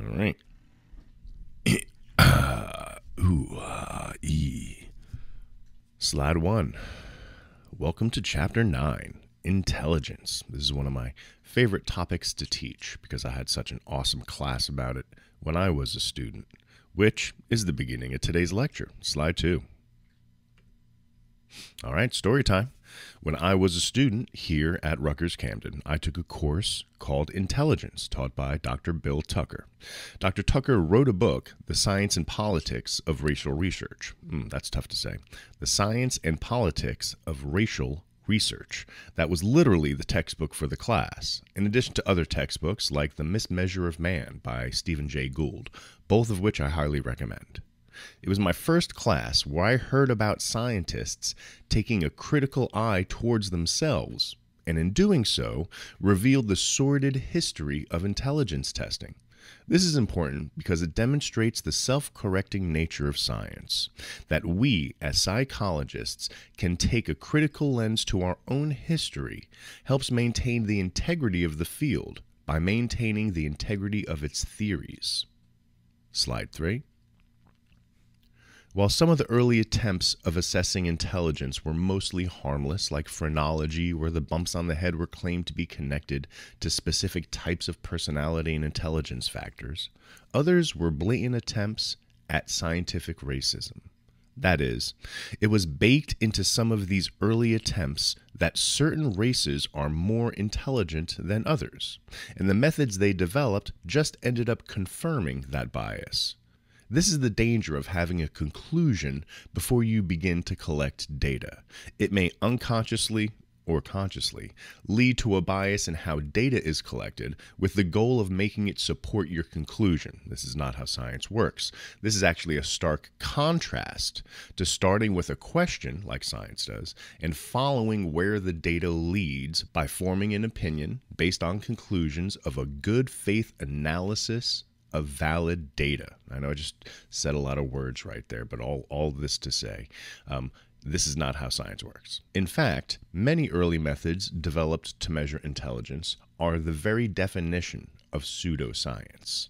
All right. Slide 1. Welcome to Chapter 9, Intelligence. This is one of my favorite topics to teach because I had such an awesome class about it when I was a student, which is the beginning of today's lecture. Slide 2. All right, story time. When I was a student here at Rutgers Camden, I took a course called Intelligence, taught by Dr. Bill Tucker. Dr. Tucker wrote a book, The Science and Politics of Racial Research. That's tough to say. The Science and Politics of Racial Research. That was literally the textbook for the class, in addition to other textbooks like The Mismeasure of Man by Stephen Jay Gould, both of which I highly recommend. It was my first class where I heard about scientists taking a critical eye towards themselves, and in doing so, revealed the sordid history of intelligence testing. This is important because it demonstrates the self-correcting nature of science, that we, as psychologists, can take a critical lens to our own history, helps maintain the integrity of the field by maintaining the integrity of its theories. Slide 3. While some of the early attempts of assessing intelligence were mostly harmless, like phrenology, where the bumps on the head were claimed to be connected to specific types of personality and intelligence factors, others were blatant attempts at scientific racism. That is, it was baked into some of these early attempts that certain races are more intelligent than others, and the methods they developed just ended up confirming that bias. This is the danger of having a conclusion before you begin to collect data. It may unconsciously or consciously lead to a bias in how data is collected with the goal of making it support your conclusion. This is not how science works. This is actually a stark contrast to starting with a question, like science does, and following where the data leads by forming an opinion based on conclusions of a good faith analysis of valid data. I know I just said a lot of words right there, but all this to say, this is not how science works. In fact, many early methods developed to measure intelligence are the very definition of pseudoscience.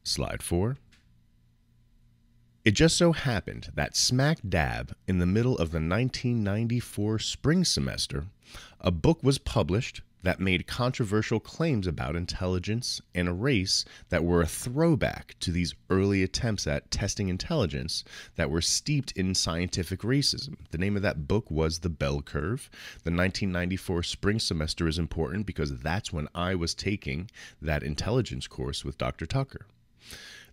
Slide 4. It just so happened that smack dab in the middle of the 1994 spring semester, a book was published that made controversial claims about intelligence and race that were a throwback to these early attempts at testing intelligence that were steeped in scientific racism. The name of that book was The Bell Curve. The 1994 spring semester is important because that's when I was taking that intelligence course with Dr. Tucker.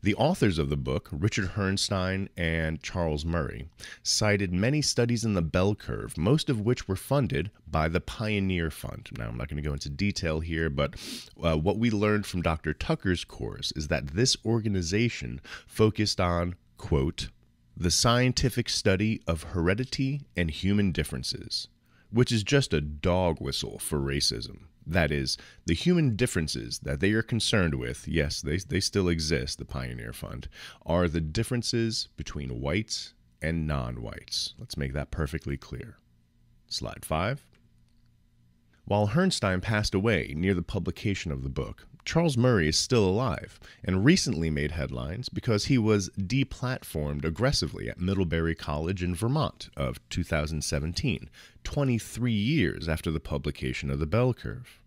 The authors of the book, Richard Herrnstein and Charles Murray, cited many studies in the bell curve, most of which were funded by the Pioneer Fund. Now, I'm not going to go into detail here, but what we learned from Dr. Tucker's course is that this organization focused on, quote, the scientific study of heredity and human differences, which is just a dog whistle for racism. That is, the human differences that they are concerned with, yes, they still exist, the Pioneer Fund, are the differences between whites and non-whites. Let's make that perfectly clear. Slide 5. While Herrnstein passed away near the publication of the book, Charles Murray is still alive and recently made headlines because he was deplatformed aggressively at Middlebury College in Vermont of 2017, 23 years after the publication of The Bell Curve.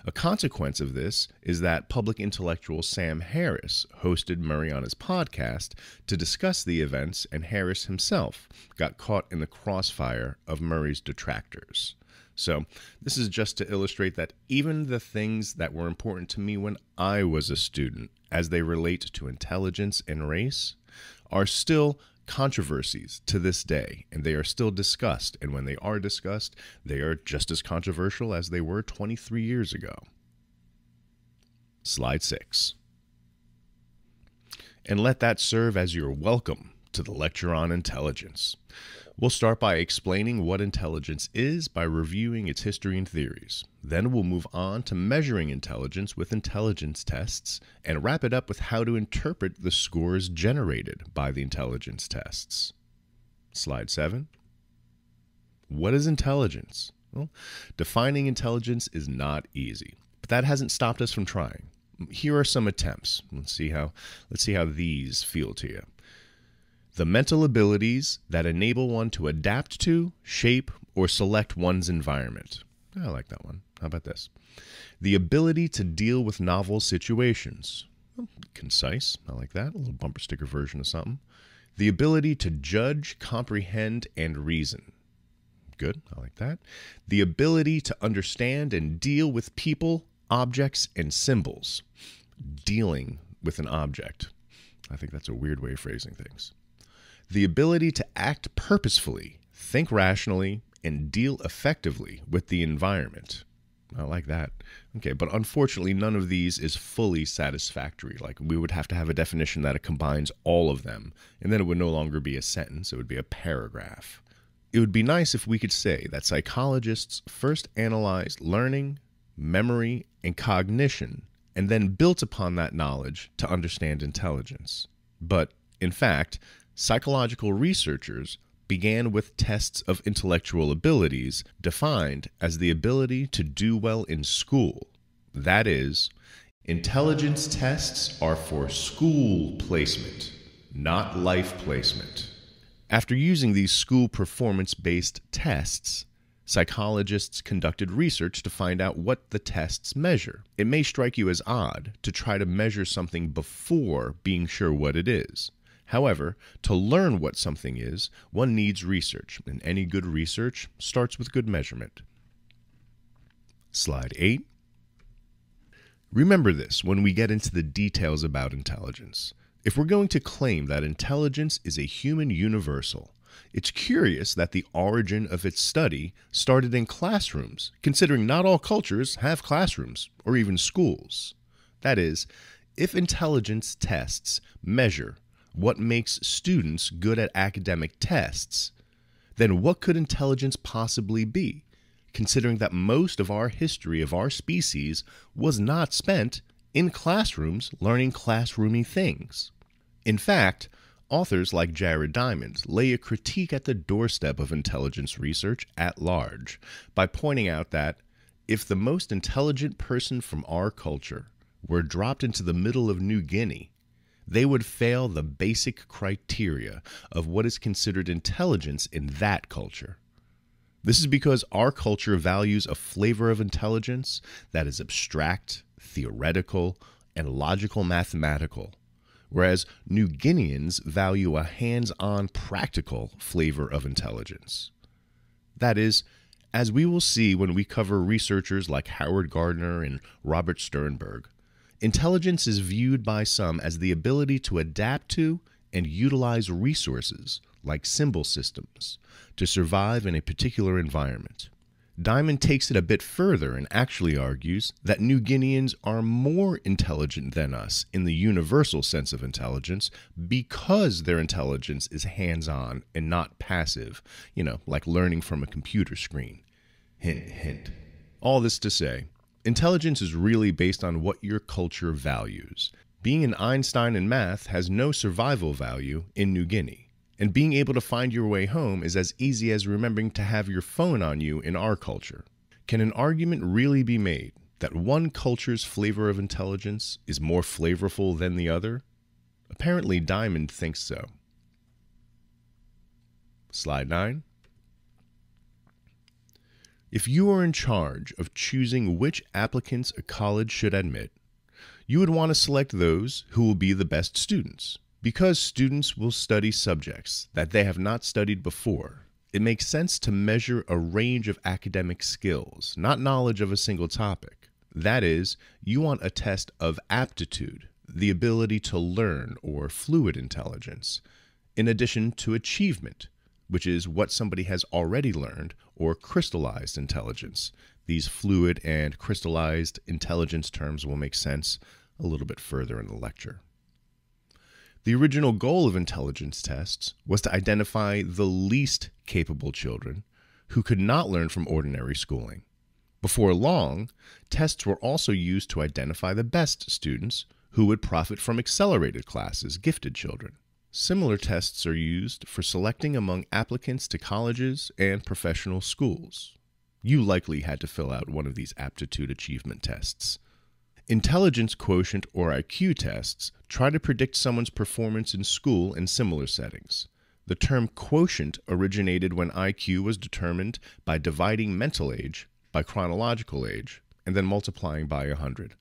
A consequence of this is that public intellectual Sam Harris hosted Murray on his podcast to discuss the events, and Harris himself got caught in the crossfire of Murray's detractors. So this is just to illustrate that even the things that were important to me when I was a student, as they relate to intelligence and race, are still controversies to this day, and they are still discussed. And when they are discussed, they are just as controversial as they were 23 years ago. Slide 6. And let that serve as your welcome to the lecture on intelligence. We'll start by explaining what intelligence is by reviewing its history and theories. Then we'll move on to measuring intelligence with intelligence tests and wrap it up with how to interpret the scores generated by the intelligence tests. Slide 7. What is intelligence? Well, defining intelligence is not easy, but that hasn't stopped us from trying. Here are some attempts. Let's see how these feel to you. The mental abilities that enable one to adapt to, shape, or select one's environment. I like that one. How about this? The ability to deal with novel situations. Well, concise. I like that. A little bumper sticker version of something. The ability to judge, comprehend, and reason. Good. I like that. The ability to understand and deal with people, objects, and symbols. Dealing with an object. I think that's a weird way of phrasing things. The ability to act purposefully, think rationally, and deal effectively with the environment. I like that. Okay, but unfortunately, none of these is fully satisfactory. Like, we would have to have a definition that it combines all of them, and then it would no longer be a sentence, it would be a paragraph. It would be nice if we could say that psychologists first analyzed learning, memory, and cognition, and then built upon that knowledge to understand intelligence. But, in fact, psychological researchers began with tests of intellectual abilities defined as the ability to do well in school. That is, intelligence tests are for school placement, not life placement. After using these school performance-based tests, psychologists conducted research to find out what the tests measure. It may strike you as odd to try to measure something before being sure what it is. However, to learn what something is, one needs research, and any good research starts with good measurement. Slide 8. Remember this when we get into the details about intelligence. If we're going to claim that intelligence is a human universal, it's curious that the origin of its study started in classrooms, considering not all cultures have classrooms or even schools. That is, if intelligence tests measure what makes students good at academic tests, then what could intelligence possibly be, considering that most of our history of our species was not spent in classrooms learning classroomy things? In fact, authors like Jared Diamond lay a critique at the doorstep of intelligence research at large by pointing out that if the most intelligent person from our culture were dropped into the middle of New Guinea, they would fail the basic criteria of what is considered intelligence in that culture. This is because our culture values a flavor of intelligence that is abstract, theoretical, and logical mathematical, whereas New Guineans value a hands-on practical flavor of intelligence. That is, as we will see when we cover researchers like Howard Gardner and Robert Sternberg, intelligence is viewed by some as the ability to adapt to and utilize resources, like symbol systems, to survive in a particular environment. Diamond takes it a bit further and actually argues that New Guineans are more intelligent than us in the universal sense of intelligence because their intelligence is hands-on and not passive, like learning from a computer screen. Hint, hint. All this to say, intelligence is really based on what your culture values. Being an Einstein in math has no survival value in New Guinea, and being able to find your way home is as easy as remembering to have your phone on you in our culture. Can an argument really be made that one culture's flavor of intelligence is more flavorful than the other? Apparently, Diamond thinks so. Slide 9. If you are in charge of choosing which applicants a college should admit, you would want to select those who will be the best students. Because students will study subjects that they have not studied before, it makes sense to measure a range of academic skills, not knowledge of a single topic. That is, you want a test of aptitude, the ability to learn or fluid intelligence, in addition to achievement, which is what somebody has already learned, or crystallized intelligence. These fluid and crystallized intelligence terms will make sense a little bit further in the lecture. The original goal of intelligence tests was to identify the least capable children who could not learn from ordinary schooling. Before long, tests were also used to identify the best students who would profit from accelerated classes, gifted children. Similar tests are used for selecting among applicants to colleges and professional schools. You likely had to fill out one of these aptitude achievement tests. Intelligence quotient or IQ tests try to predict someone's performance in school and similar settings. The term quotient originated when IQ was determined by dividing mental age by chronological age and then multiplying by 100.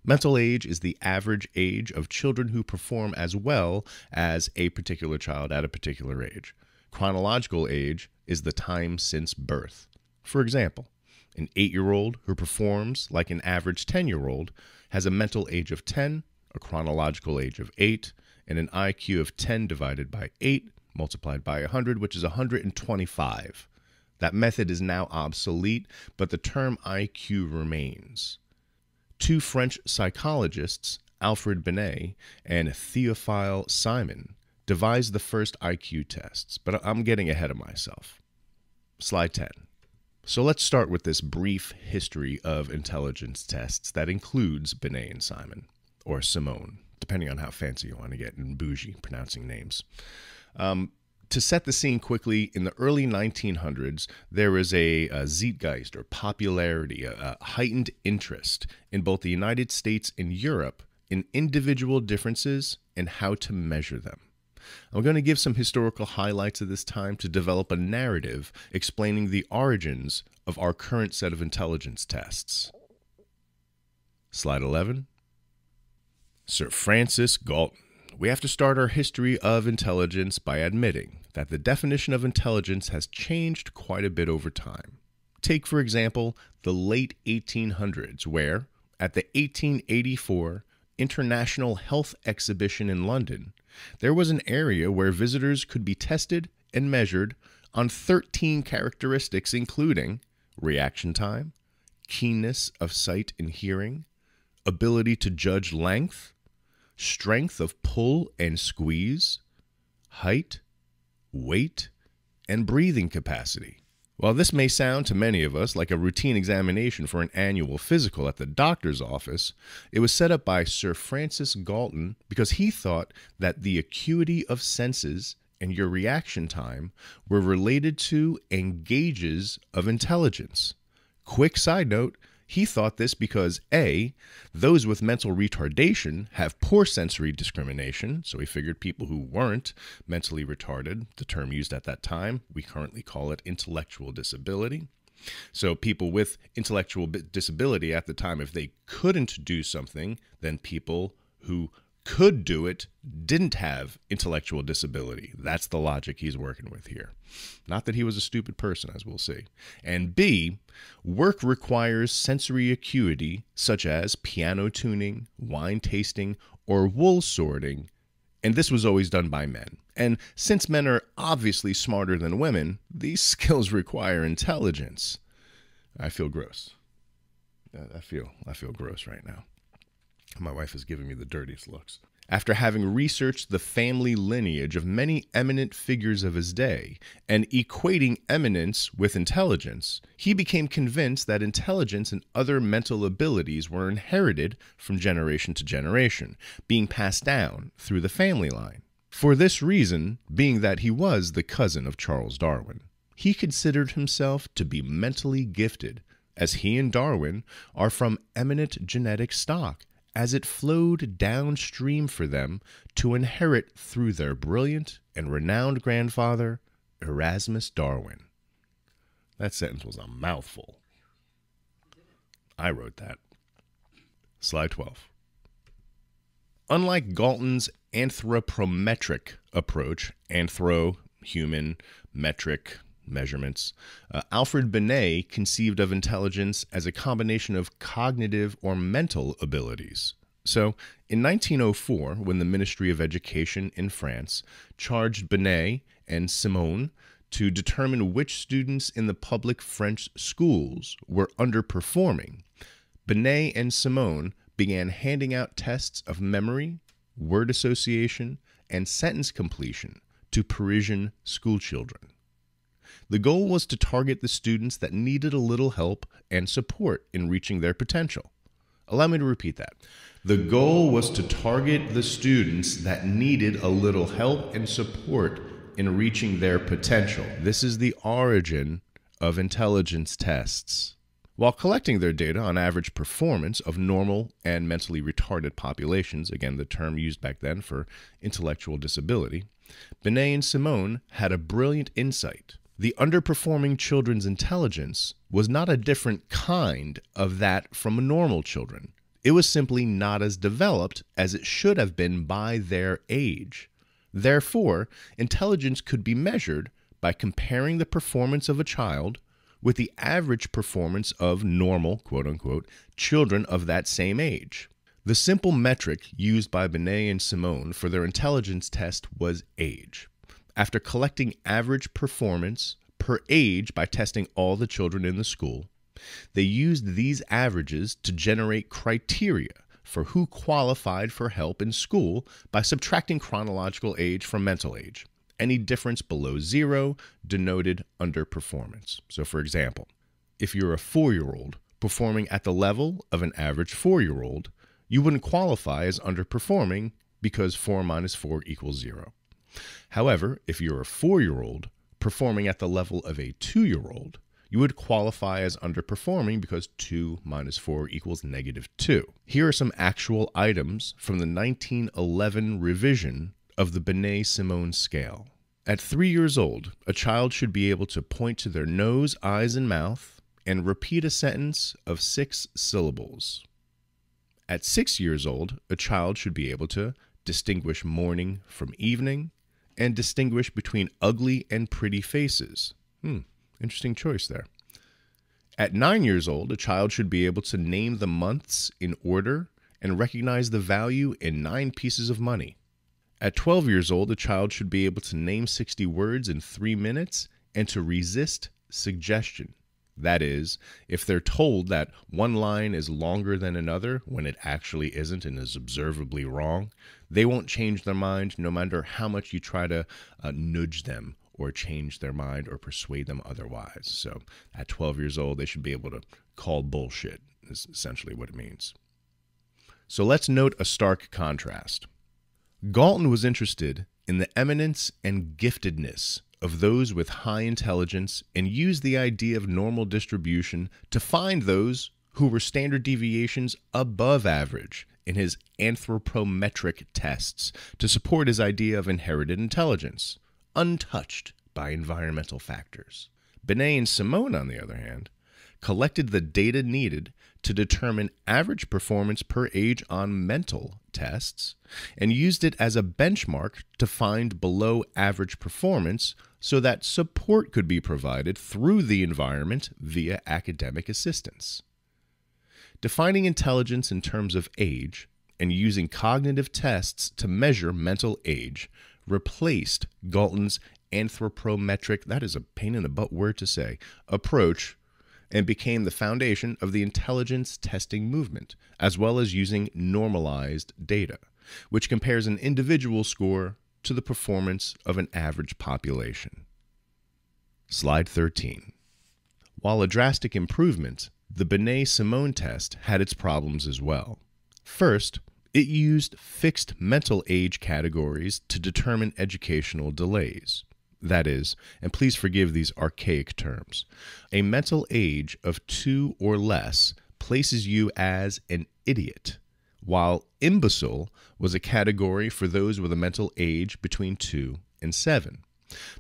Mental age is the average age of children who perform as well as a particular child at a particular age. Chronological age is the time since birth. For example, an 8-year-old who performs like an average 10-year-old has a mental age of 10, a chronological age of 8, and an IQ of 10 divided by 8 multiplied by 100, which is 125. That method is now obsolete, but the term IQ remains. Two French psychologists, Alfred Binet and Théophile Simon, devised the first IQ tests, but I'm getting ahead of myself. Slide 10. So let's start with this brief history of intelligence tests that includes Binet and Simon, or Simone, depending on how fancy you want to get and bougie pronouncing names. To set the scene quickly, in the early 1900s, there was a zeitgeist, or popularity, a heightened interest in both the United States and Europe in individual differences and how to measure them. I'm going to give some historical highlights of this time to develop a narrative explaining the origins of our current set of intelligence tests. Slide 11. Sir Francis Galton. We have to start our history of intelligence by admitting that the definition of intelligence has changed quite a bit over time. Take, for example, the late 1800s, where, at the 1884 International Health Exhibition in London, there was an area where visitors could be tested and measured on 13 characteristics, including reaction time, keenness of sight and hearing, ability to judge length, strength of pull and squeeze, height, weight, and breathing capacity. While this may sound to many of us like a routine examination for an annual physical at the doctor's office, it was set up by Sir Francis Galton because he thought that the acuity of senses and your reaction time were related to and gauges of intelligence. Quick side note, he thought this because A, those with mental retardation have poor sensory discrimination, so he figured people who weren't mentally retarded, the term used at that time, we currently call it intellectual disability. So people with intellectual disability at the time, if they couldn't do something, then people who could do it didn't have intellectual disability. That's the logic he's working with here. Not that he was a stupid person, as we'll see. And B, work requires sensory acuity, such as piano tuning, wine tasting, or wool sorting, and this was always done by men. And since men are obviously smarter than women, these skills require intelligence. I feel gross. I feel gross right now. My wife is giving me the dirtiest looks. After having researched the family lineage of many eminent figures of his day and equating eminence with intelligence, he became convinced that intelligence and other mental abilities were inherited from generation to generation, being passed down through the family line. For this reason, being that he was the cousin of Charles Darwin, he considered himself to be mentally gifted, as he and Darwin are from eminent genetic stock, as it flowed downstream for them to inherit through their brilliant and renowned grandfather, Erasmus Darwin. That sentence was a mouthful. I wrote that. Slide 12. Unlike Galton's anthropometric approach, human, metric, measurements, Alfred Binet conceived of intelligence as a combination of cognitive or mental abilities. So, in 1904, when the Ministry of Education in France charged Binet and Simone to determine which students in the public French schools were underperforming, Binet and Simone began handing out tests of memory, word association, and sentence completion to Parisian schoolchildren. The goal was to target the students that needed a little help and support in reaching their potential. Allow me to repeat that. The goal was to target the students that needed a little help and support in reaching their potential. This is the origin of intelligence tests. While collecting their data on average performance of normal and mentally retarded populations, again the term used back then for intellectual disability, Binet and Simone had a brilliant insight. The underperforming children's intelligence was not a different kind of that from normal children. It was simply not as developed as it should have been by their age. Therefore, intelligence could be measured by comparing the performance of a child with the average performance of normal, quote-unquote, children of that same age. The simple metric used by Binet and Simone for their intelligence test was age. After collecting average performance per age by testing all the children in the school, they used these averages to generate criteria for who qualified for help in school by subtracting chronological age from mental age. Any difference below 0 denoted underperformance. So for example, if you're a 4-year-old performing at the level of an average 4-year-old, you wouldn't qualify as underperforming because 4 minus 4 equals 0. However, if you're a 4-year-old performing at the level of a 2-year-old, you would qualify as underperforming because 2 minus 4 equals -2. Here are some actual items from the 1911 revision of the Binet-Simone scale. At 3 years old, a child should be able to point to their nose, eyes, and mouth and repeat a sentence of 6 syllables. At 6 years old, a child should be able to distinguish morning from evening and distinguish between ugly and pretty faces. Interesting choice there. At 9 years old, a child should be able to name the months in order and recognize the value in 9 pieces of money. At 12 years old, a child should be able to name 60 words in 3 minutes and to resist suggestion. That is, if they're told that one line is longer than another when it actually isn't and is observably wrong, they won't change their mind no matter how much you try to nudge them or change their mind or persuade them otherwise. So at 12 years old, they should be able to call bullshit, is essentially what it means. So let's note a stark contrast. Galton was interested in the eminence and giftedness of those with high intelligence and used the idea of normal distribution to find those who were standard deviations above average in his anthropometric tests to support his idea of inherited intelligence, untouched by environmental factors. Binet and Simone, on the other hand, collected the data needed to determine average performance per age on mental tests and used it as a benchmark to find below average performance so that support could be provided through the environment via academic assistance. Defining intelligence in terms of age and using cognitive tests to measure mental age replaced Galton's anthropometric, that is a pain in the butt word to say, approach, and became the foundation of the intelligence testing movement, as well as using normalized data, which compares an individual score to the performance of an average population. Slide 13. While a drastic improvement, the Binet-Simone test had its problems as well. First, it used fixed mental age categories to determine educational delays. That is, and please forgive these archaic terms, a mental age of 2 or less places you as an idiot, while imbecile was a category for those with a mental age between 2 and 7.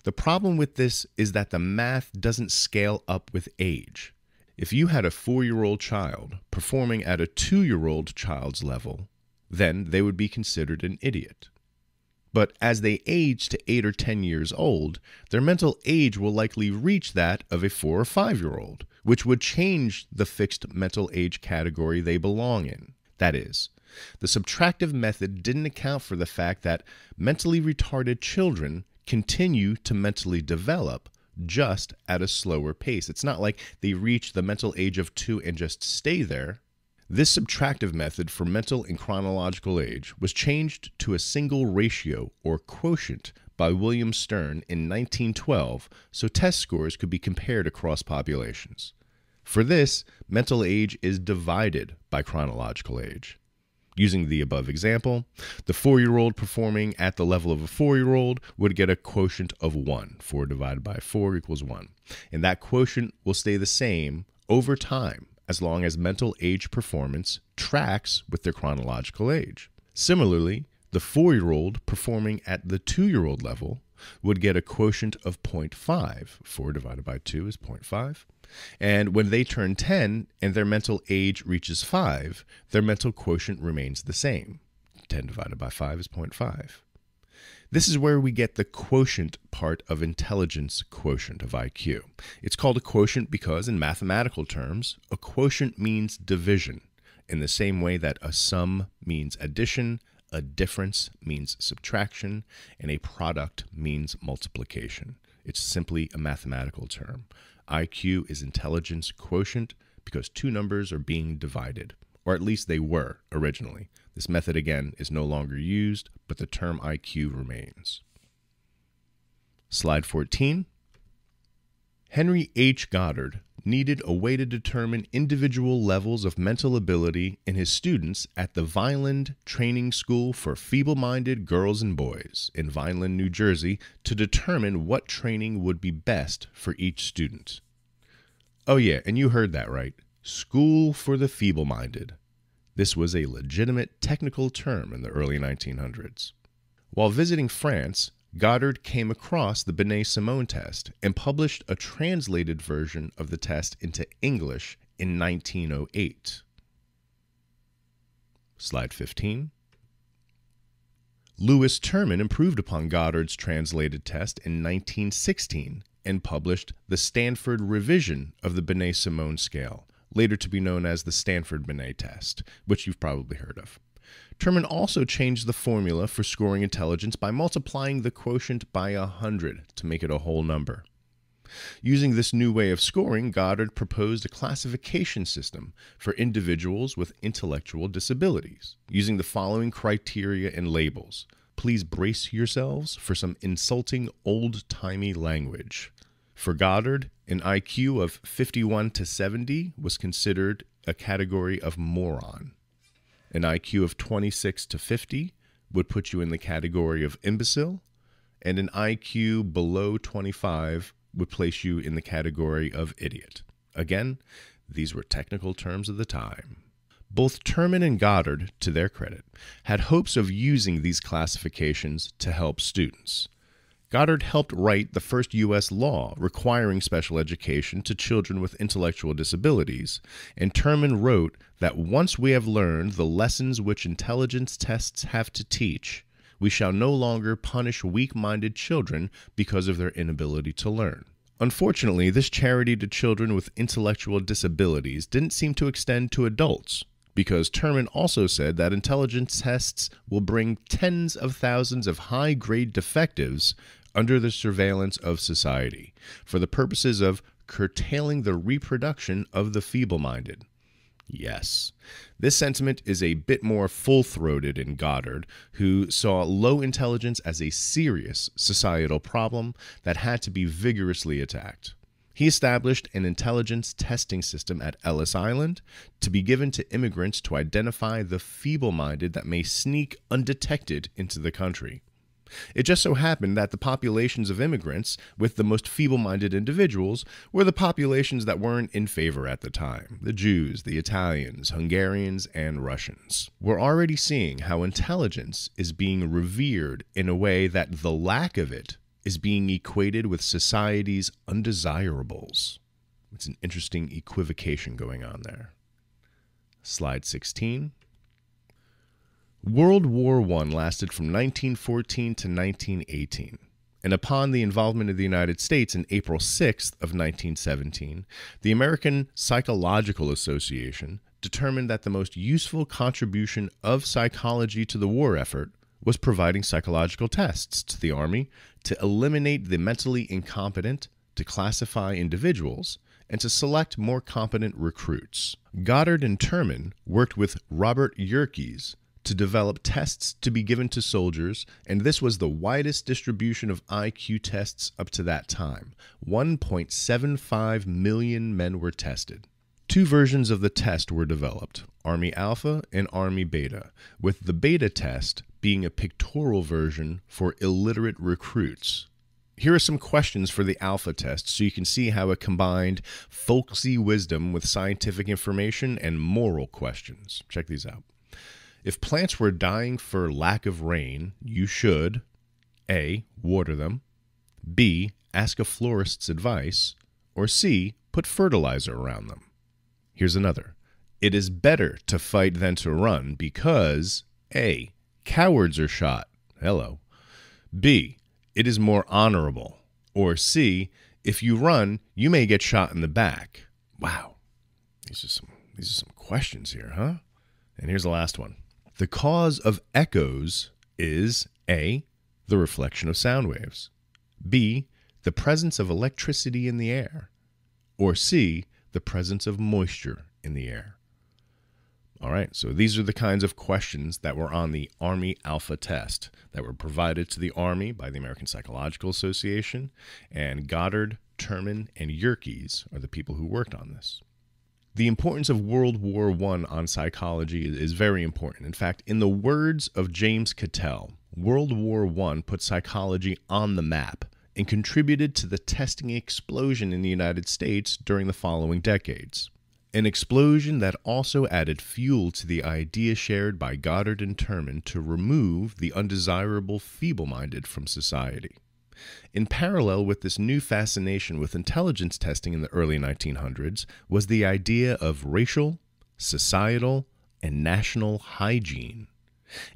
The problem with this is that the math doesn't scale up with age. If you had a 4-year-old child performing at a 2-year-old child's level, then they would be considered an idiot. But as they age to 8 or 10 years old, their mental age will likely reach that of a 4 or 5-year-old, which would change the fixed mental age category they belong in. That is, the subtractive method didn't account for the fact that mentally retarded children continue to mentally develop just at a slower pace. It's not like they reach the mental age of 2 and just stay there. This subtractive method for mental and chronological age was changed to a single ratio or quotient by William Stern in 1912 so test scores could be compared across populations. For this, mental age is divided by chronological age. Using the above example, the 4-year-old performing at the level of a 4-year-old would get a quotient of 1. 4 divided by 4 equals 1. And that quotient will stay the same over time as long as mental age performance tracks with their chronological age. Similarly, the 4-year-old performing at the 2-year-old level would get a quotient of 0.5. 4 divided by 2 is 0.5. And when they turn 10 and their mental age reaches 5, their mental quotient remains the same. 10 divided by 5 is 0.5. This is where we get the quotient part of intelligence quotient of IQ. It's called a quotient because, in mathematical terms, a quotient means division, in the same way that a sum means addition, a difference means subtraction, and a product means multiplication. It's simply a mathematical term. IQ is intelligence quotient because two numbers are being divided, or at least they were originally. This method, again, is no longer used, but the term IQ remains. Slide 14. Henry H. Goddard needed a way to determine individual levels of mental ability in his students at the Vineland Training School for Feeble-Minded Girls and Boys in Vineland, New Jersey, to determine what training would be best for each student. Oh yeah, and you heard that right. School for the Feeble-Minded. This was a legitimate technical term in the early 1900s. While visiting France, Goddard came across the Binet-Simon test and published a translated version of the test into English in 1908. Slide 15. Louis Terman improved upon Goddard's translated test in 1916 and published the Stanford revision of the Binet-Simon scale, later to be known as the Stanford-Binet test, which you've probably heard of. Terman also changed the formula for scoring intelligence by multiplying the quotient by 100 to make it a whole number. Using this new way of scoring, Goddard proposed a classification system for individuals with intellectual disabilities, using the following criteria and labels. Please brace yourselves for some insulting old-timey language. For Goddard, an IQ of 51 to 70 was considered a category of moron. An IQ of 26 to 50 would put you in the category of imbecile, and an IQ below 25 would place you in the category of idiot. Again, these were technical terms of the time. Both Terman and Goddard, to their credit, had hopes of using these classifications to help students. Goddard helped write the first U.S. law requiring special education to children with intellectual disabilities, and Terman wrote that once we have learned the lessons which intelligence tests have to teach, we shall no longer punish weak-minded children because of their inability to learn. Unfortunately, this charity to children with intellectual disabilities didn't seem to extend to adults, because Terman also said that intelligence tests will bring tens of thousands of high-grade defectives under the surveillance of society for the purposes of curtailing the reproduction of the feeble-minded. Yes, this sentiment is a bit more full-throated in Goddard, who saw low intelligence as a serious societal problem that had to be vigorously attacked. He established an intelligence testing system at Ellis Island to be given to immigrants to identify the feeble-minded that may sneak undetected into the country. It just so happened that the populations of immigrants with the most feeble-minded individuals were the populations that weren't in favor at the time. The Jews, the Italians, Hungarians, and Russians. We're already seeing how intelligence is being revered in a way that the lack of it is being equated with society's undesirables. It's an interesting equivocation going on there. Slide 16. World War I lasted from 1914 to 1918, and upon the involvement of the United States in April 6th of 1917, the American Psychological Association determined that the most useful contribution of psychology to the war effort was providing psychological tests to the Army to eliminate the mentally incompetent, to classify individuals, and to select more competent recruits. Goddard and Terman worked with Robert Yerkes to develop tests to be given to soldiers, and this was the widest distribution of IQ tests up to that time. 1.75 million men were tested. Two versions of the test were developed, Army Alpha and Army Beta, with the Beta test being a pictorial version for illiterate recruits. Here are some questions for the alpha test so you can see how it combined folksy wisdom with scientific information and moral questions. Check these out. If plants were dying for lack of rain, you should A. Water them, B. Ask a florist's advice, or C. Put fertilizer around them. Here's another. It is better to fight than to run because A. Cowards are shot. Hello. B. It is more honorable. Or C. If you run, you may get shot in the back. Wow. These are some questions here, huh? And here's the last one. The cause of echoes is A. The reflection of sound waves. B. The presence of electricity in the air. Or C. The presence of moisture in the air. All right, so these are the kinds of questions that were on the Army Alpha test that were provided to the Army by the American Psychological Association, and Goddard, Terman, and Yerkes are the people who worked on this. The importance of World War I on psychology is very important. In fact, in the words of James Cattell, World War I put psychology on the map and contributed to the testing explosion in the United States during the following decades. An explosion that also added fuel to the idea shared by Goddard and Terman to remove the undesirable feeble-minded from society. In parallel with this new fascination with intelligence testing in the early 1900s was the idea of racial, societal, and national hygiene.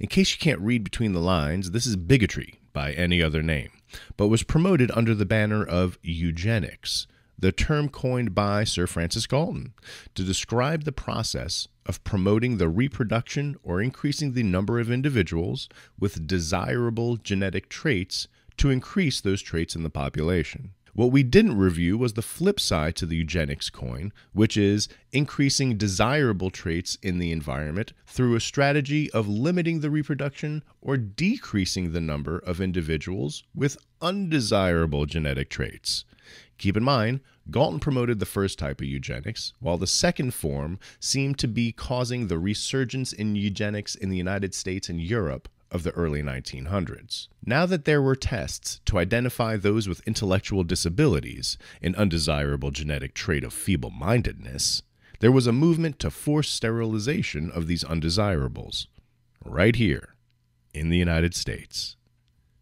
In case you can't read between the lines, this is bigotry by any other name, but was promoted under the banner of eugenics, the term coined by Sir Francis Galton to describe the process of promoting the reproduction or increasing the number of individuals with desirable genetic traits to increase those traits in the population. What we didn't review was the flip side to the eugenics coin, which is increasing desirable traits in the environment through a strategy of limiting the reproduction or decreasing the number of individuals with undesirable genetic traits. Keep in mind, Galton promoted the first type of eugenics, while the second form seemed to be causing the resurgence in eugenics in the United States and Europe of the early 1900s. Now that there were tests to identify those with intellectual disabilities, an undesirable genetic trait of feeble-mindedness, there was a movement to force sterilization of these undesirables, right here in the United States.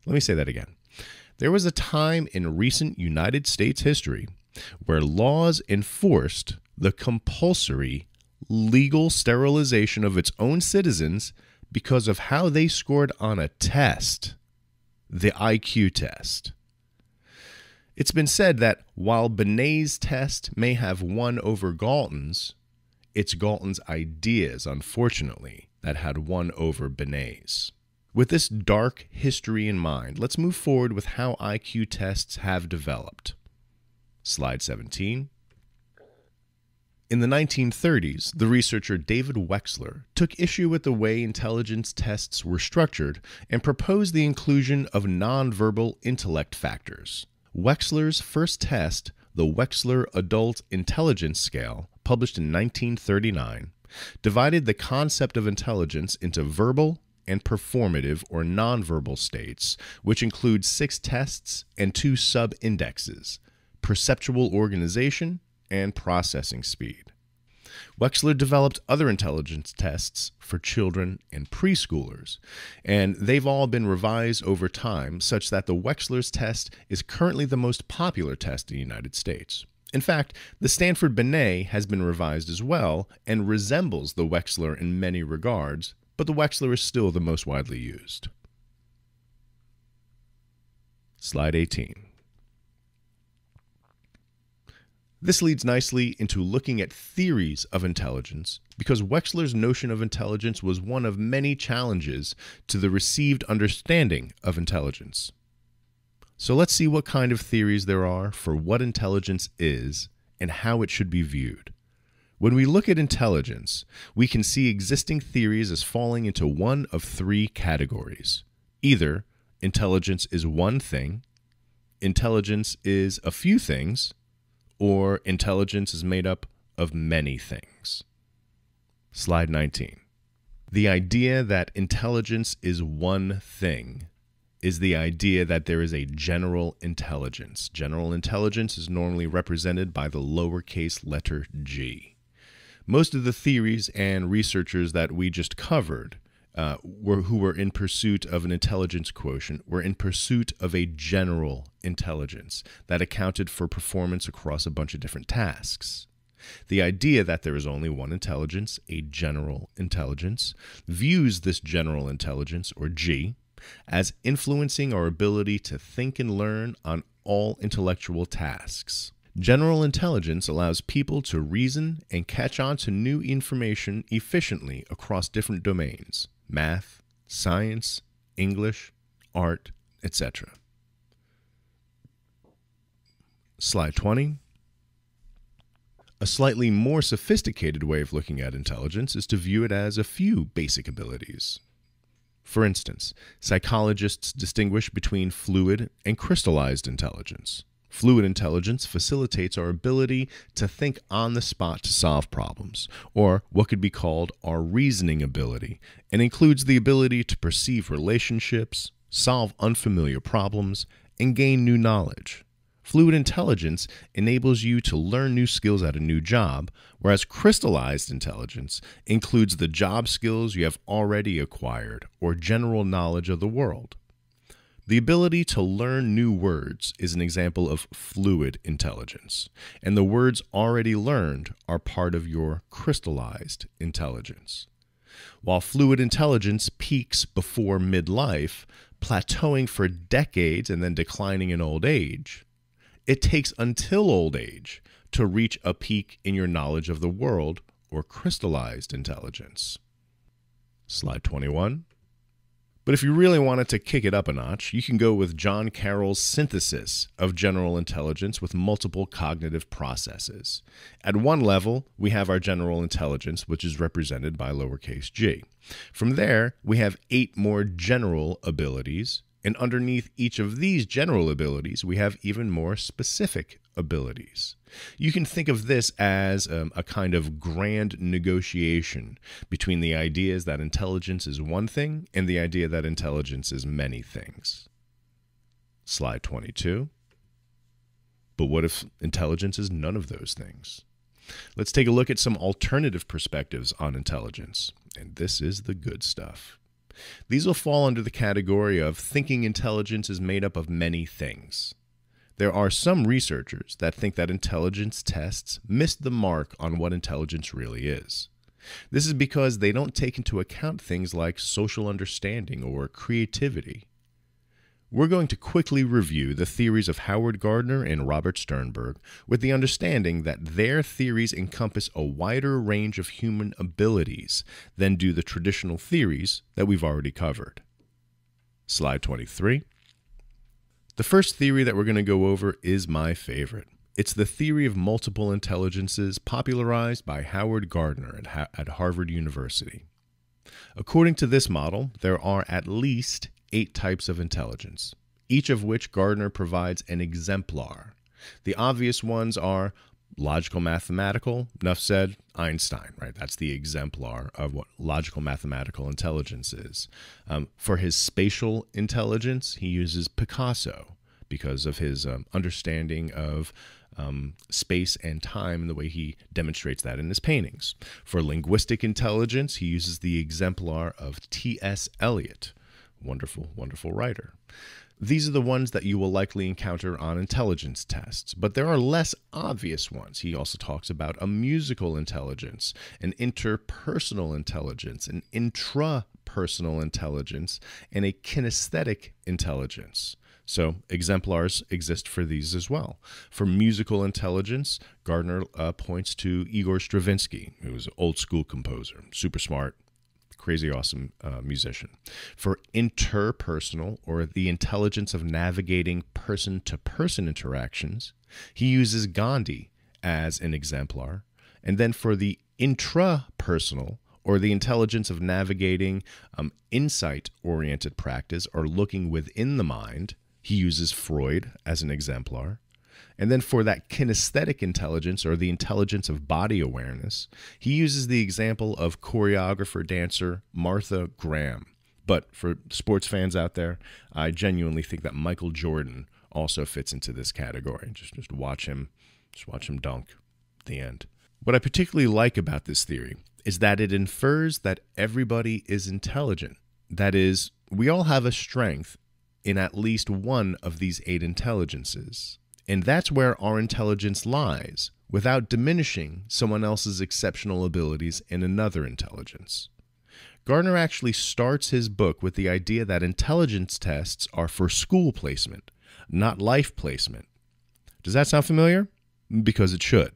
Let me say that again. There was a time in recent United States history where laws enforced the compulsory legal sterilization of its own citizens because of how they scored on a test, the IQ test. It's been said that while Binet's test may have won over Galton's, it's Galton's ideas, unfortunately, that had won over Binet's. With this dark history in mind, let's move forward with how IQ tests have developed. Slide 17. In the 1930s, the researcher David Wechsler took issue with the way intelligence tests were structured and proposed the inclusion of nonverbal intellect factors. Wechsler's first test, the Wechsler Adult Intelligence Scale, published in 1939, divided the concept of intelligence into verbal and performative or nonverbal states, which include 6 tests and 2 sub-indexes: perceptual organization and processing speed. Wechsler developed other intelligence tests for children and preschoolers, and they've all been revised over time such that the Wechsler's test is currently the most popular test in the United States. In fact, the Stanford Binet has been revised as well and resembles the Wechsler in many regards, but the Wechsler is still the most widely used. Slide 18. This leads nicely into looking at theories of intelligence, because Wechsler's notion of intelligence was one of many challenges to the received understanding of intelligence. So let's see what kind of theories there are for what intelligence is and how it should be viewed. When we look at intelligence, we can see existing theories as falling into one of 3 categories. Either intelligence is one thing, intelligence is a few things, or intelligence is made up of many things. Slide 19. The idea that intelligence is one thing is the idea that there is a general intelligence. General intelligence is normally represented by the lowercase letter g. Most of the theories and researchers that we just covered who were in pursuit of an intelligence quotient were in pursuit of a general intelligence that accounted for performance across a bunch of different tasks. The idea that there is only one intelligence, a general intelligence, views this general intelligence, or G, as influencing our ability to think and learn on all intellectual tasks. General intelligence allows people to reason and catch on to new information efficiently across different domains: math, science, English, art, etc. Slide 20. A slightly more sophisticated way of looking at intelligence is to view it as a few basic abilities. For instance, psychologists distinguish between fluid and crystallized intelligence. Fluid intelligence facilitates our ability to think on the spot to solve problems, or what could be called our reasoning ability, and includes the ability to perceive relationships, solve unfamiliar problems, and gain new knowledge. Fluid intelligence enables you to learn new skills at a new job, whereas crystallized intelligence includes the job skills you have already acquired or general knowledge of the world. The ability to learn new words is an example of fluid intelligence, and the words already learned are part of your crystallized intelligence. While fluid intelligence peaks before midlife, plateauing for decades and then declining in old age, it takes until old age to reach a peak in your knowledge of the world, or crystallized intelligence. Slide 21. But if you really wanted to kick it up a notch, you can go with John Carroll's synthesis of general intelligence with multiple cognitive processes. At one level, we have our general intelligence, which is represented by lowercase g. From there, we have 8 more general abilities, and underneath each of these general abilities, we have even more specific abilities. You can think of this as a kind of grand negotiation between the ideas that intelligence is one thing and the idea that intelligence is many things. Slide 22. But what if intelligence is none of those things? Let's take a look at some alternative perspectives on intelligence, and this is the good stuff. These will fall under the category of thinking intelligence is made up of many things. There are some researchers that think that intelligence tests missed the mark on what intelligence really is. This is because they don't take into account things like social understanding or creativity. We're going to quickly review the theories of Howard Gardner and Robert Sternberg with the understanding that their theories encompass a wider range of human abilities than do the traditional theories that we've already covered. Slide 23. The first theory that we're going to go over is my favorite. It's the theory of multiple intelligences popularized by Howard Gardner at Harvard University. According to this model, there are at least 8 types of intelligence, each of which Gardner provides an exemplar. The obvious ones are logical mathematical, enough said, Einstein, right? That's the exemplar of what logical mathematical intelligence is. For his spatial intelligence, he uses Picasso because of his understanding of space and time and the way he demonstrates that in his paintings. For linguistic intelligence, he uses the exemplar of T.S. Eliot. Wonderful, wonderful writer. These are the ones that you will likely encounter on intelligence tests, but there are less obvious ones. He also talks about a musical intelligence, an interpersonal intelligence, an intrapersonal intelligence, and a kinesthetic intelligence. So exemplars exist for these as well. For musical intelligence, Gardner points to Igor Stravinsky, who was an old school composer, super smart, crazy awesome musician. For interpersonal, or the intelligence of navigating person-to-person interactions, he uses Gandhi as an exemplar. And then for the intrapersonal, or the intelligence of navigating insight-oriented practice, or looking within the mind, he uses Freud as an exemplar. And then for that kinesthetic intelligence, or the intelligence of body awareness, he uses the example of choreographer-dancer Martha Graham. But for sports fans out there, I genuinely think that Michael Jordan also fits into this category. Just watch him dunk. The end. What I particularly like about this theory is that it infers that everybody is intelligent. That is, we all have a strength in at least one of these 8 intelligences. And that's where our intelligence lies, without diminishing someone else's exceptional abilities in another intelligence. Gardner actually starts his book with the idea that intelligence tests are for school placement, not life placement. Does that sound familiar? Because it should.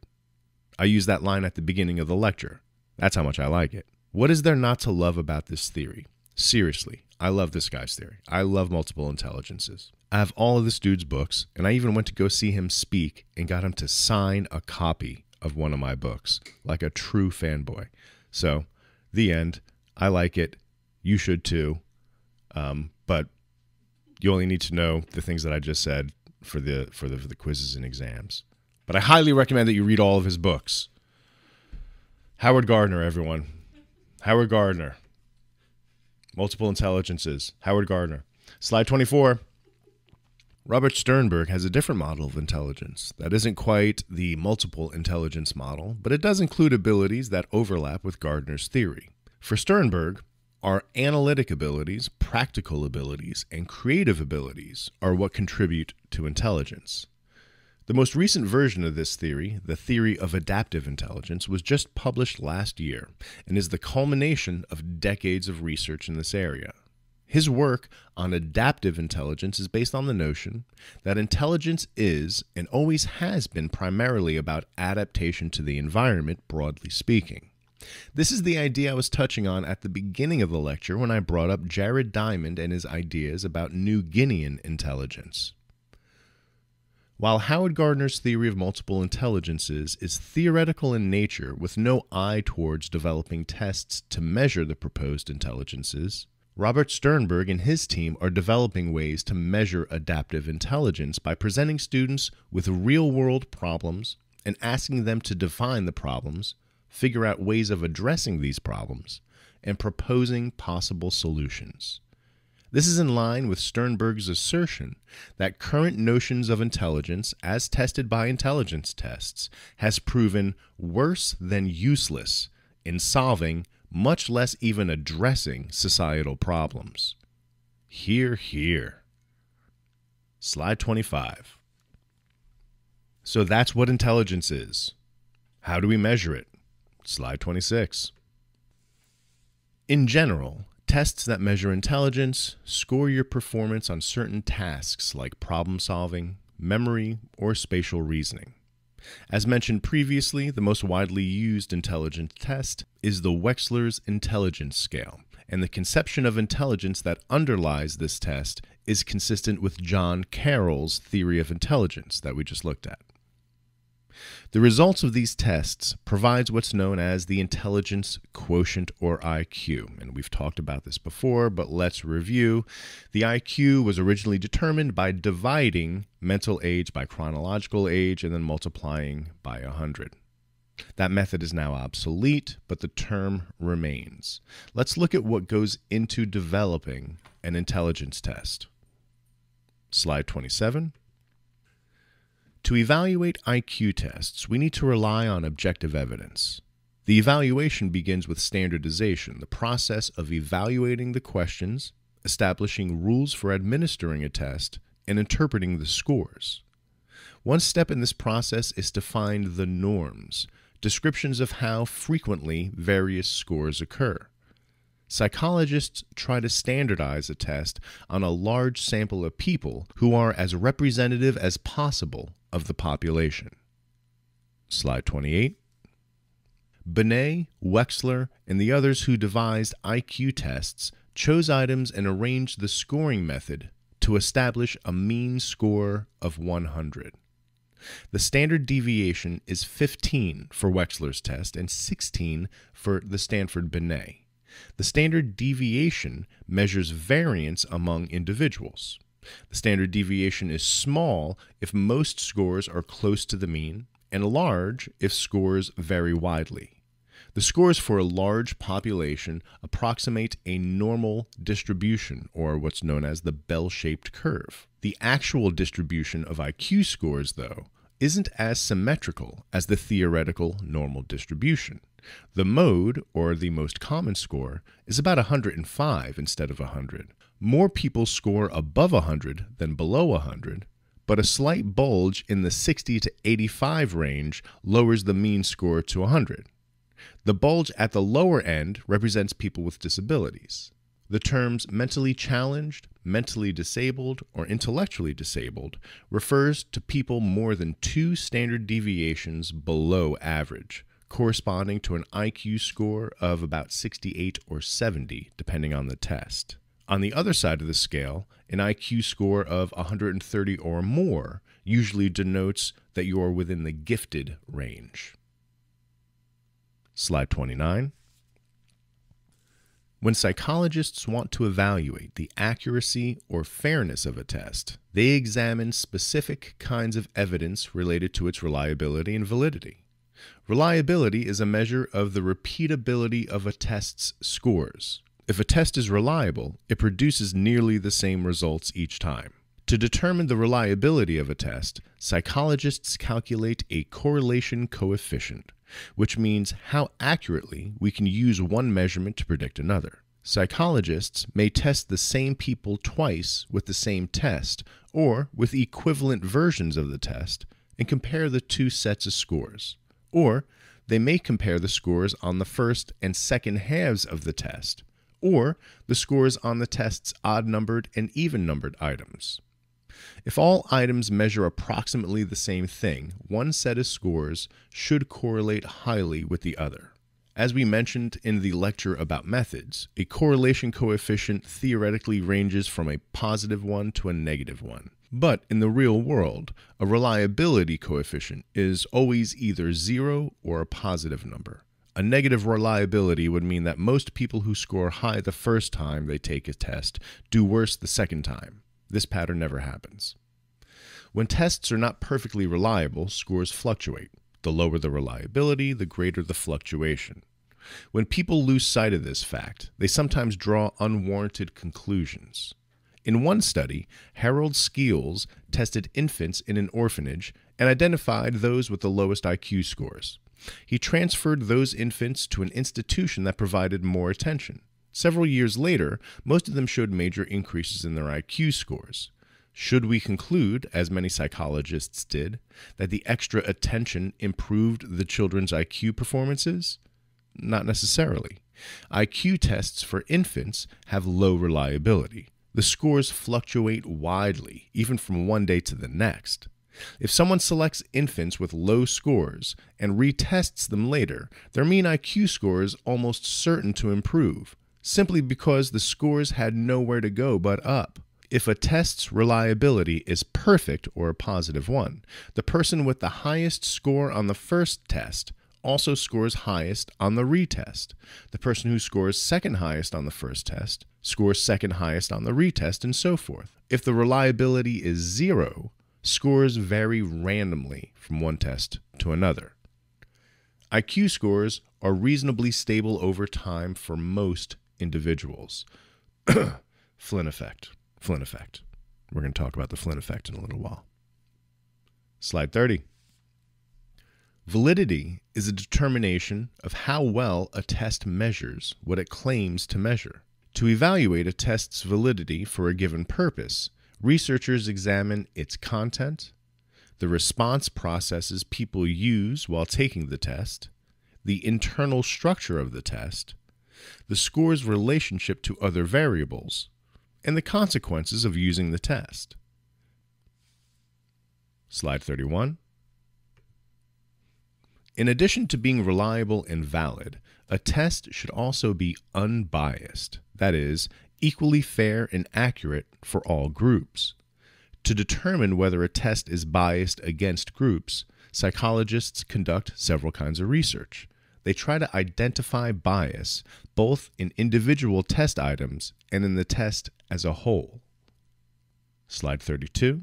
I used that line at the beginning of the lecture. That's how much I like it. What is there not to love about this theory? Seriously, I love this guy's theory. I love multiple intelligences. I have all of this dude's books, and I even went to go see him speak and got him to sign a copy of one of my books, like a true fanboy. So, the end. I like it. You should too. But you only need to know the things that I just said for the quizzes and exams. But I highly recommend that you read all of his books. Howard Gardner, everyone. Howard Gardner. Multiple intelligences. Howard Gardner. Slide 24. Robert Sternberg has a different model of intelligence that isn't quite the multiple intelligence model, but it does include abilities that overlap with Gardner's theory. For Sternberg, our analytic abilities, practical abilities, and creative abilities are what contribute to intelligence. The most recent version of this theory, the theory of adaptive intelligence, was just published last year and is the culmination of decades of research in this area. His work on adaptive intelligence is based on the notion that intelligence is and always has been primarily about adaptation to the environment, broadly speaking. This is the idea I was touching on at the beginning of the lecture when I brought up Jared Diamond and his ideas about New Guinean intelligence. While Howard Gardner's theory of multiple intelligences is theoretical in nature with no eye towards developing tests to measure the proposed intelligences, Robert Sternberg and his team are developing ways to measure adaptive intelligence by presenting students with real-world problems and asking them to define the problems, figure out ways of addressing these problems, and proposing possible solutions. This is in line with Sternberg's assertion that current notions of intelligence, as tested by intelligence tests, has proven worse than useless in solving, much less even addressing, societal problems. Hear, hear. Slide 25. So that's what intelligence is. How do we measure it? Slide 26. In general, tests that measure intelligence score your performance on certain tasks like problem solving, memory, or spatial reasoning. As mentioned previously, the most widely used intelligence test is the Wechsler's intelligence scale, and the conception of intelligence that underlies this test is consistent with John Carroll's theory of intelligence that we just looked at. The results of these tests provides what's known as the intelligence quotient, or IQ, and we've talked about this before, but let's review. The IQ was originally determined by dividing mental age by chronological age and then multiplying by 100. That method is now obsolete, but the term remains. Let's look at what goes into developing an intelligence test. Slide 27. To evaluate IQ tests, we need to rely on objective evidence. The evaluation begins with standardization, the process of evaluating the questions, establishing rules for administering a test, and interpreting the scores. One step in this process is to find the norms, descriptions of how frequently various scores occur. Psychologists try to standardize a test on a large sample of people who are as representative as possible of the population. Slide 28. Binet, Wechsler, and the others who devised IQ tests chose items and arranged the scoring method to establish a mean score of 100. The standard deviation is 15 for Wechsler's test and 16 for the Stanford Binet. The standard deviation measures variance among individuals. The standard deviation is small if most scores are close to the mean, and large if scores vary widely. The scores for a large population approximate a normal distribution, or what's known as the bell-shaped curve. The actual distribution of IQ scores, though, isn't as symmetrical as the theoretical normal distribution. The mode, or the most common score, is about 105 instead of 100. More people score above 100 than below 100, but a slight bulge in the 60 to 85 range lowers the mean score to 100. The bulge at the lower end represents people with disabilities. The terms mentally challenged, mentally disabled, or intellectually disabled refers to people more than 2 standard deviations below average, corresponding to an IQ score of about 68 or 70, depending on the test. On the other side of the scale, an IQ score of 130 or more usually denotes that you are within the gifted range. Slide 29. When psychologists want to evaluate the accuracy or fairness of a test, they examine specific kinds of evidence related to its reliability and validity. Reliability is a measure of the repeatability of a test's scores. If a test is reliable, it produces nearly the same results each time. To determine the reliability of a test, psychologists calculate a correlation coefficient, which means how accurately we can use one measurement to predict another. Psychologists may test the same people twice with the same test, or with equivalent versions of the test, and compare the two sets of scores. Or they may compare the scores on the first and second halves of the test, or the scores on the test's odd-numbered and even-numbered items. If all items measure approximately the same thing, one set of scores should correlate highly with the other. As we mentioned in the lecture about methods, a correlation coefficient theoretically ranges from a positive one to a negative one. But in the real world, a reliability coefficient is always either 0 or a positive number. A negative reliability would mean that most people who score high the first time they take a test do worse the second time. This pattern never happens. When tests are not perfectly reliable, scores fluctuate. The lower the reliability, the greater the fluctuation. When people lose sight of this fact, they sometimes draw unwarranted conclusions. In one study, Harold Skeels tested infants in an orphanage and identified those with the lowest IQ scores. He transferred those infants to an institution that provided more attention. Several years later, most of them showed major increases in their IQ scores. Should we conclude, as many psychologists did, that the extra attention improved the children's IQ performances? Not necessarily. IQ tests for infants have low reliability. The scores fluctuate widely, even from one day to the next. If someone selects infants with low scores and retests them later, their mean IQ score is almost certain to improve, simply because the scores had nowhere to go but up. If a test's reliability is perfect or a positive one, the person with the highest score on the first test also scores highest on the retest. The person who scores second highest on the first test scores second highest on the retest, and so forth. If the reliability is 0, scores vary randomly from one test to another. IQ scores are reasonably stable over time for most individuals. Flynn Effect. Flynn Effect. We're going to talk about the Flynn Effect in a little while. Slide 30. Validity is a determination of how well a test measures what it claims to measure. To evaluate a test's validity for a given purpose, researchers examine its content, the response processes people use while taking the test, the internal structure of the test, the score's relationship to other variables, and the consequences of using the test. Slide 31. In addition to being reliable and valid, a test should also be unbiased, that is, equally fair and accurate for all groups. To determine whether a test is biased against groups, psychologists conduct several kinds of research. They try to identify bias both in individual test items and in the test as a whole. Slide 32.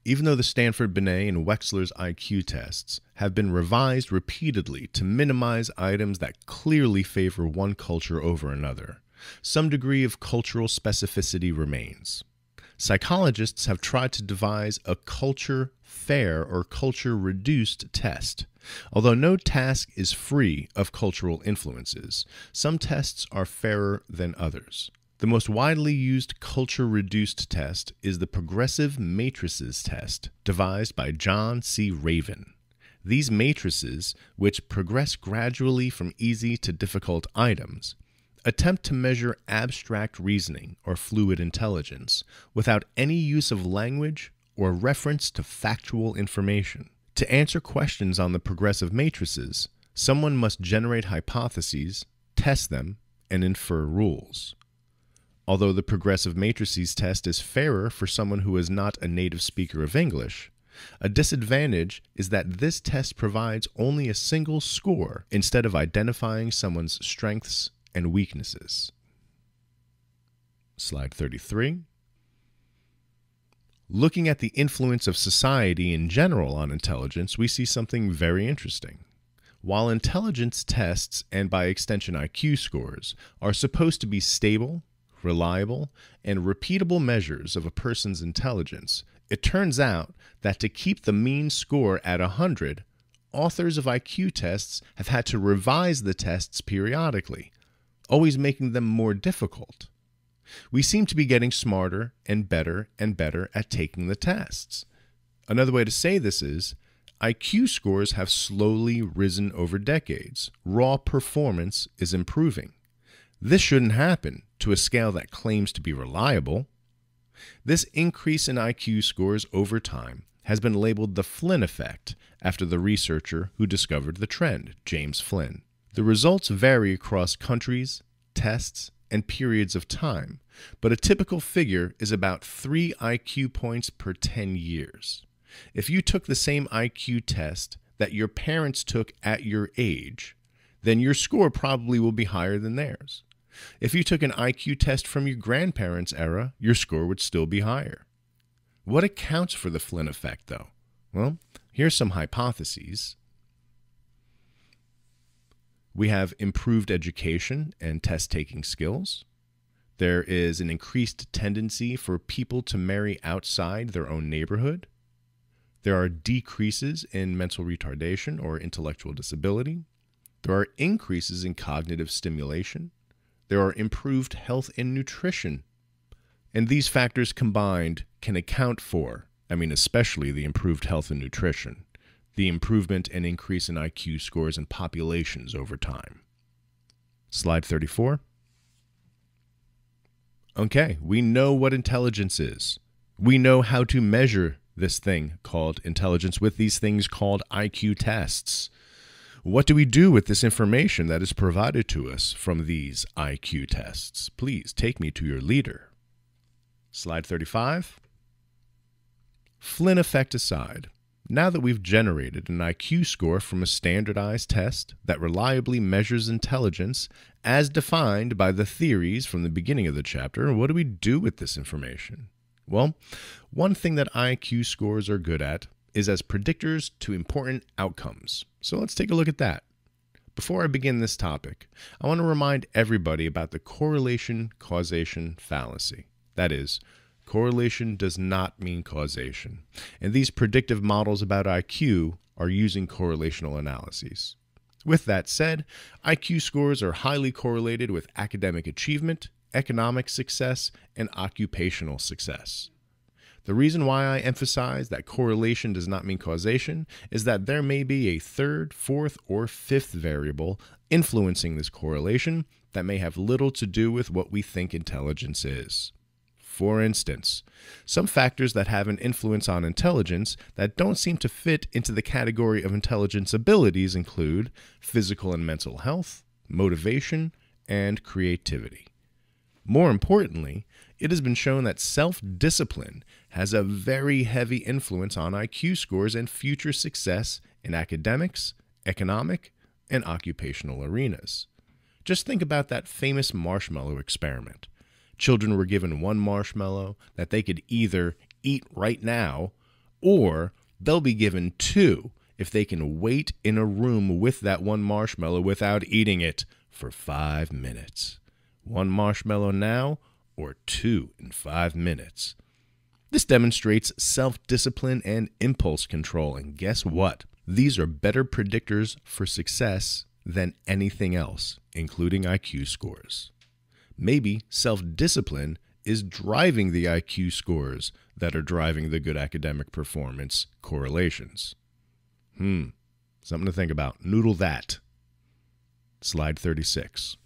Even though the Stanford Binet and Wechsler's IQ tests have been revised repeatedly to minimize items that clearly favor one culture over another, some degree of cultural specificity remains. Psychologists have tried to devise a culture-fair or culture-reduced test. Although no task is free of cultural influences, some tests are fairer than others. The most widely used culture-reduced test is the progressive matrices test, devised by John C. Raven. These matrices, which progress gradually from easy to difficult items, attempt to measure abstract reasoning or fluid intelligence without any use of language or reference to factual information. To answer questions on the progressive matrices, someone must generate hypotheses, test them, and infer rules. Although the progressive matrices test is fairer for someone who is not a native speaker of English, a disadvantage is that this test provides only a single score instead of identifying someone's strengths and weaknesses. Slide 33. Looking at the influence of society in general on intelligence, we see something very interesting. While intelligence tests, and by extension IQ scores, are supposed to be stable, reliable, and repeatable measures of a person's intelligence, it turns out that to keep the mean score at 100, authors of IQ tests have had to revise the tests periodically, always making them more difficult. We seem to be getting smarter and better at taking the tests. Another way to say this is, IQ scores have slowly risen over decades. Raw performance is improving. This shouldn't happen to a scale that claims to be reliable. This increase in IQ scores over time has been labeled the Flynn Effect after the researcher who discovered the trend, James Flynn. The results vary across countries, tests, and periods of time, but a typical figure is about 3 IQ points per 10 years. If you took the same IQ test that your parents took at your age, then your score probably will be higher than theirs. If you took an IQ test from your grandparents' era, your score would still be higher. What accounts for the Flynn effect, though? Well, here's some hypotheses. We have improved education and test-taking skills. There is an increased tendency for people to marry outside their own neighborhood. There are decreases in mental retardation or intellectual disability. There are increases in cognitive stimulation. There are improved health and nutrition. And these factors combined can account for, especially the improved health and nutrition, the improvement and increase in IQ scores in populations over time. Slide 34. Okay, we know what intelligence is. We know how to measure this thing called intelligence with these things called IQ tests. What do we do with this information that is provided to us from these IQ tests? Please take me to your leader. Slide 35. Flynn effect aside, now that we've generated an IQ score from a standardized test that reliably measures intelligence as defined by the theories from the beginning of the chapter, what do we do with this information? Well, one thing that IQ scores are good at is as predictors to important outcomes. So let's take a look at that. Before I begin this topic, I want to remind everybody about the correlation-causation fallacy. That is, correlation does not mean causation, and these predictive models about IQ are using correlational analyses. With that said, IQ scores are highly correlated with academic achievement, economic success, and occupational success. The reason why I emphasize that correlation does not mean causation is that there may be a third, fourth, or fifth variable influencing this correlation that may have little to do with what we think intelligence is. For instance, some factors that have an influence on intelligence that don't seem to fit into the category of intelligence abilities include physical and mental health, motivation, and creativity. More importantly, it has been shown that self-discipline has a very heavy influence on IQ scores and future success in academics, economic, and occupational arenas. Just think about that famous marshmallow experiment. Children were given one marshmallow that they could either eat right now or they'll be given 2 if they can wait in a room with that one marshmallow without eating it for 5 minutes. 1 marshmallow now or 2 in 5 minutes. This demonstrates self-discipline and impulse control, and guess what? These are better predictors for success than anything else, including IQ scores. Maybe self-discipline is driving the IQ scores that are driving the good academic performance correlations. Something to think about. Noodle that. Slide 36.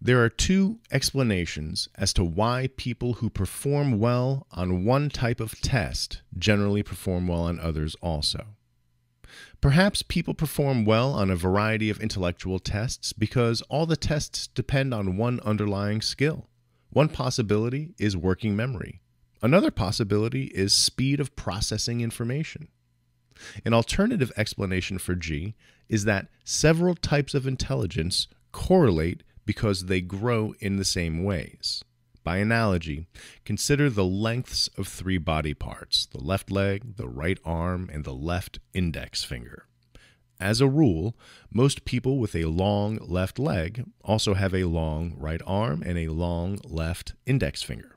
There are 2 explanations as to why people who perform well on one type of test generally perform well on others also. Perhaps people perform well on a variety of intellectual tests because all the tests depend on one underlying skill. One possibility is working memory. Another possibility is speed of processing information. An alternative explanation for G is that several types of intelligence correlate because they grow in the same ways. By analogy, consider the lengths of 3 body parts: the left leg, the right arm, and the left index finger. As a rule, most people with a long left leg also have a long right arm and a long left index finger.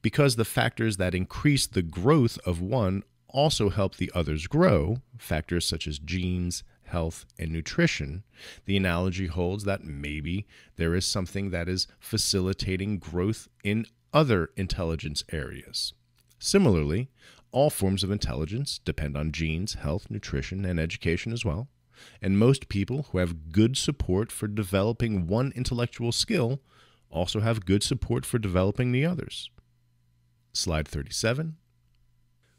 Because the factors that increase the growth of one also help the others grow, factors such as genes, health, and nutrition, the analogy holds that maybe there is something that is facilitating growth in other intelligence areas. Similarly, all forms of intelligence depend on genes, health, nutrition, and education as well, and most people who have good support for developing one intellectual skill also have good support for developing the others. Slide 37.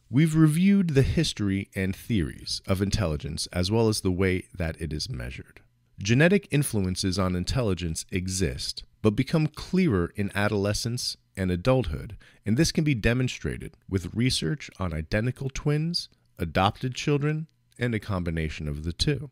We've reviewed the history and theories of intelligence as well as the way that it is measured. Genetic influences on intelligence exist, but become clearer in adolescence and adulthood, and this can be demonstrated with research on identical twins, adopted children, and a combination of the two.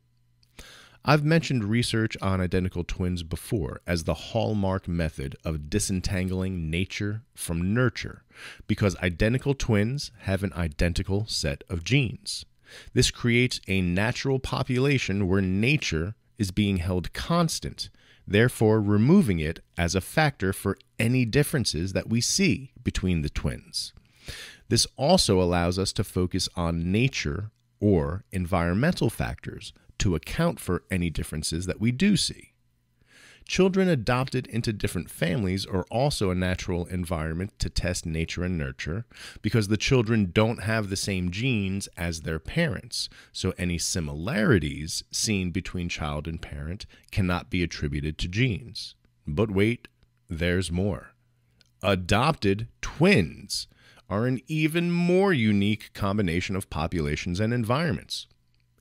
I've mentioned research on identical twins before as the hallmark method of disentangling nature from nurture, because identical twins have an identical set of genes. This creates a natural population where nature is being held constant, therefore removing it as a factor for any differences that we see between the twins. This also allows us to focus on nature or environmental factors to account for any differences that we do see. Children adopted into different families are also a natural environment to test nature and nurture because the children don't have the same genes as their parents, so any similarities seen between child and parent cannot be attributed to genes. But wait, there's more. Adopted twins are an even more unique combination of populations and environments.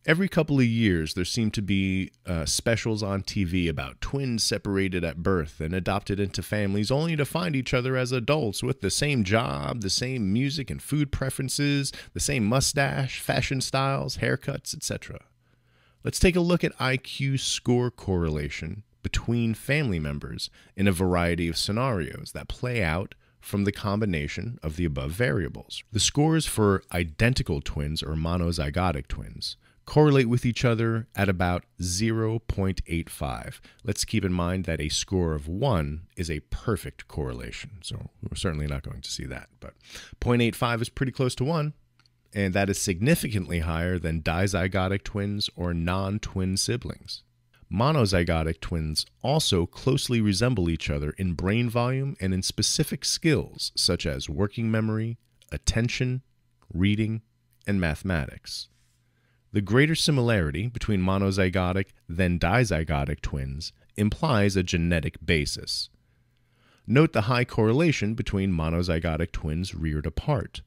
Every couple of years, there seem to be specials on TV about twins separated at birth and adopted into families only to find each other as adults with the same job, the same music and food preferences, the same mustache, fashion styles, haircuts, etc. Let's take a look at IQ score correlation between family members in a variety of scenarios that play out from the combination of the above variables. The scores for identical twins or monozygotic twins correlate with each other at about 0.85. Let's keep in mind that a score of 1 is a perfect correlation, so we're certainly not going to see that. But 0.85 is pretty close to 1, and that is significantly higher than dizygotic twins or non-twin siblings. Monozygotic twins also closely resemble each other in brain volume and in specific skills such as working memory, attention, reading, and mathematics. The greater similarity between monozygotic than dizygotic twins implies a genetic basis. Note the high correlation between monozygotic twins reared apart.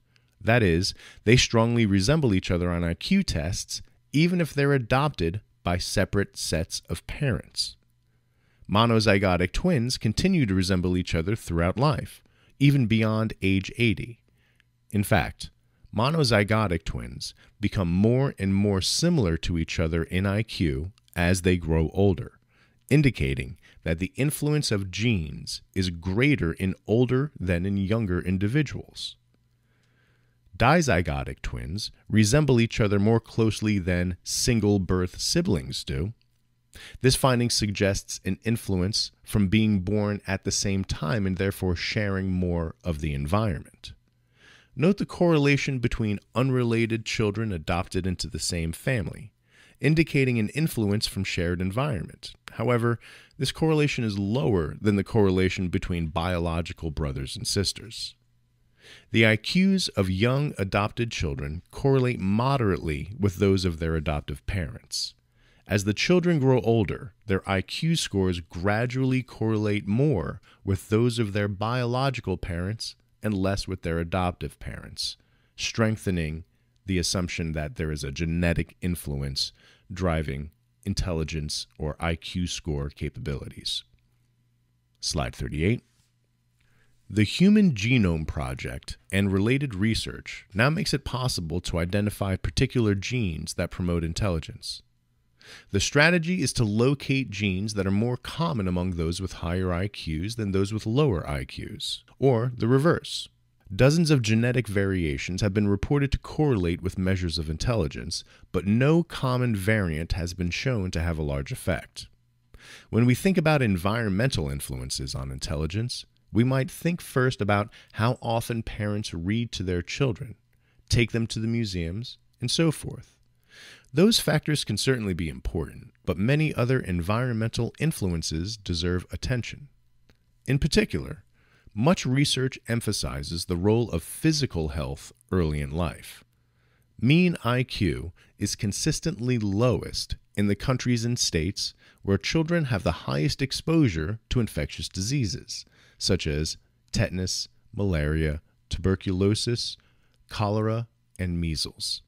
That is, they strongly resemble each other on IQ tests, even if they're adopted by separate sets of parents. Monozygotic twins continue to resemble each other throughout life, even beyond age 80. In fact, monozygotic twins become more and more similar to each other in IQ as they grow older, indicating that the influence of genes is greater in older than in younger individuals. dizygotic twins resemble each other more closely than single-birth siblings do. This finding suggests an influence from being born at the same time and therefore sharing more of the environment. Note the correlation between unrelated children adopted into the same family, indicating an influence from shared environment. However, this correlation is lower than the correlation between biological brothers and sisters. The IQs of young adopted children correlate moderately with those of their adoptive parents. As the children grow older, their IQ scores gradually correlate more with those of their biological parents and less with their adoptive parents, strengthening the assumption that there is a genetic influence driving intelligence or IQ score capabilities. Slide 38. The Human Genome Project and related research now makes it possible to identify particular genes that promote intelligence. The strategy is to locate genes that are more common among those with higher IQs than those with lower IQs, or the reverse. Dozens of genetic variations have been reported to correlate with measures of intelligence, but no common variant has been shown to have a large effect. When we think about environmental influences on intelligence, we might think first about how often parents read to their children, take them to the museums, and so forth. Those factors can certainly be important, but many other environmental influences deserve attention. In particular, much research emphasizes the role of physical health early in life. Mean IQ is consistently lowest in the countries and states where children have the highest exposure to infectious diseases, such as tetanus, malaria, tuberculosis, cholera, and measles.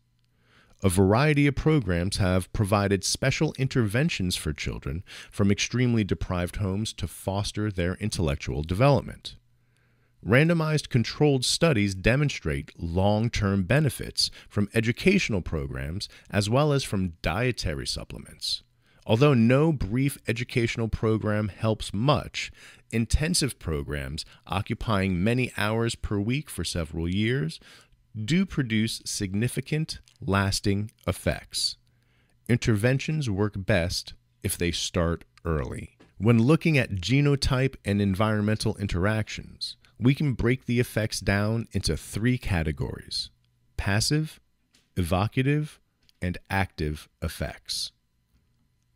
A variety of programs have provided special interventions for children from extremely deprived homes to foster their intellectual development. Randomized controlled studies demonstrate long-term benefits from educational programs as well as from dietary supplements. Although no brief educational program helps much, intensive programs occupying many hours per week for several years do produce significant, lasting effects. Interventions work best if they start early. When looking at genotype and environmental interactions, we can break the effects down into three categories: passive, evocative, and active effects.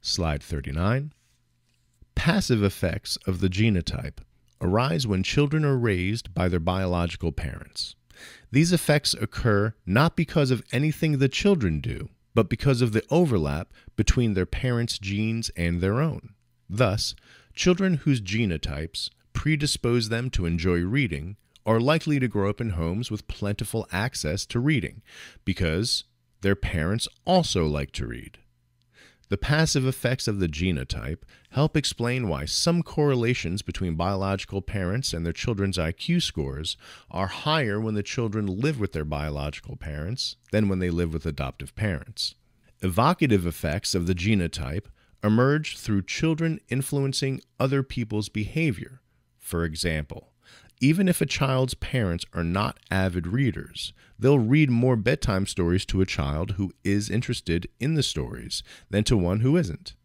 Slide 39. Passive effects of the genotype arise when children are raised by their biological parents. These effects occur not because of anything the children do, but because of the overlap between their parents' genes and their own. Thus, children whose genotypes predispose them to enjoy reading are likely to grow up in homes with plentiful access to reading, because their parents also like to read. The passive effects of the genotype help explain why some correlations between biological parents and their children's IQ scores are higher when the children live with their biological parents than when they live with adoptive parents. Evocative effects of the genotype emerge through children influencing other people's behavior. For example, even if a child's parents are not avid readers, they'll read more bedtime stories to a child who is interested in the stories than to one who isn't.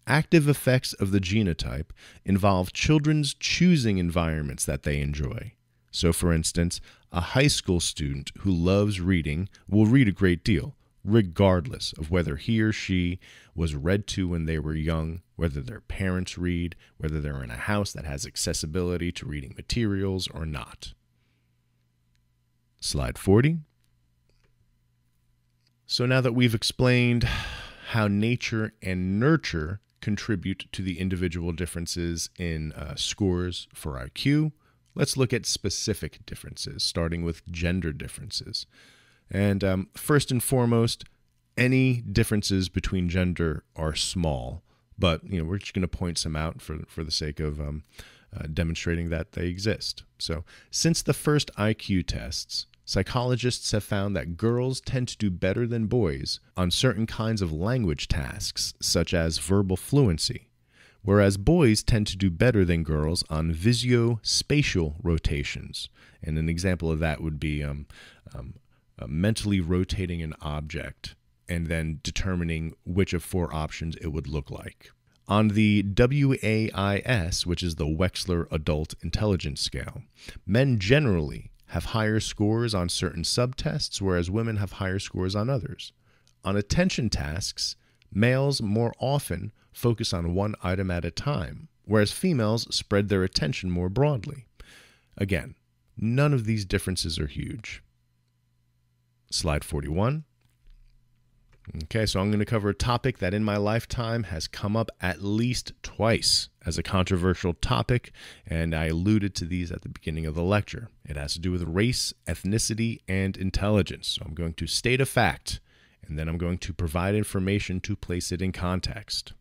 Active effects of the genotype involve children's choosing environments that they enjoy. So, for instance, a high school student who loves reading will read a great deal, regardless of whether he or she was read to when they were young, whether their parents read, whether they're in a house that has accessibility to reading materials or not. Slide 40. So now that we've explained how nature and nurture contribute to the individual differences in scores for IQ, let's look at specific differences, starting with gender differences. And first and foremost, any differences between gender are small, but we're just going to point some out for the sake of demonstrating that they exist. So since the first IQ tests, psychologists have found that girls tend to do better than boys on certain kinds of language tasks, such as verbal fluency, whereas boys tend to do better than girls on visuospatial rotations. And an example of that would be mentally rotating an object and then determining which of 4 options it would look like. On the WAIS, which is the Wechsler Adult Intelligence Scale, men generally have higher scores on certain subtests, whereas women have higher scores on others. On attention tasks, males more often focus on one item at a time, whereas females spread their attention more broadly. Again, none of these differences are huge. Slide 41. Okay, so I'm going to cover a topic that in my lifetime has come up at least twice as a controversial topic, and I alluded to these at the beginning of the lecture. It has to do with race, ethnicity, and intelligence. So I'm going to state a fact, and then I'm going to provide information to place it in context.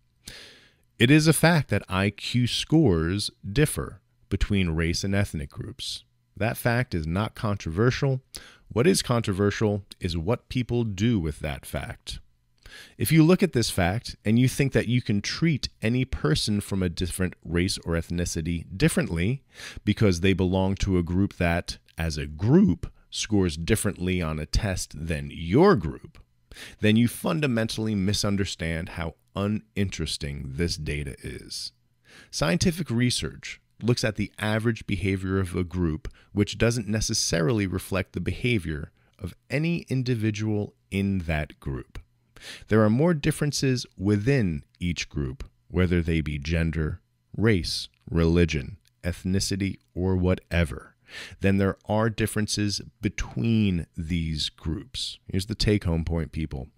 It is a fact that IQ scores differ between race and ethnic groups. That fact is not controversial. What is controversial is what people do with that fact. If you look at this fact and you think that you can treat any person from a different race or ethnicity differently because they belong to a group that, as a group, scores differently on a test than your group, then you fundamentally misunderstand how uninteresting this data is. Scientific research looks at the average behavior of a group, which doesn't necessarily reflect the behavior of any individual in that group. There are more differences within each group, whether they be gender, race, religion, ethnicity, or whatever, than there are differences between these groups. Here's the take-home point, people.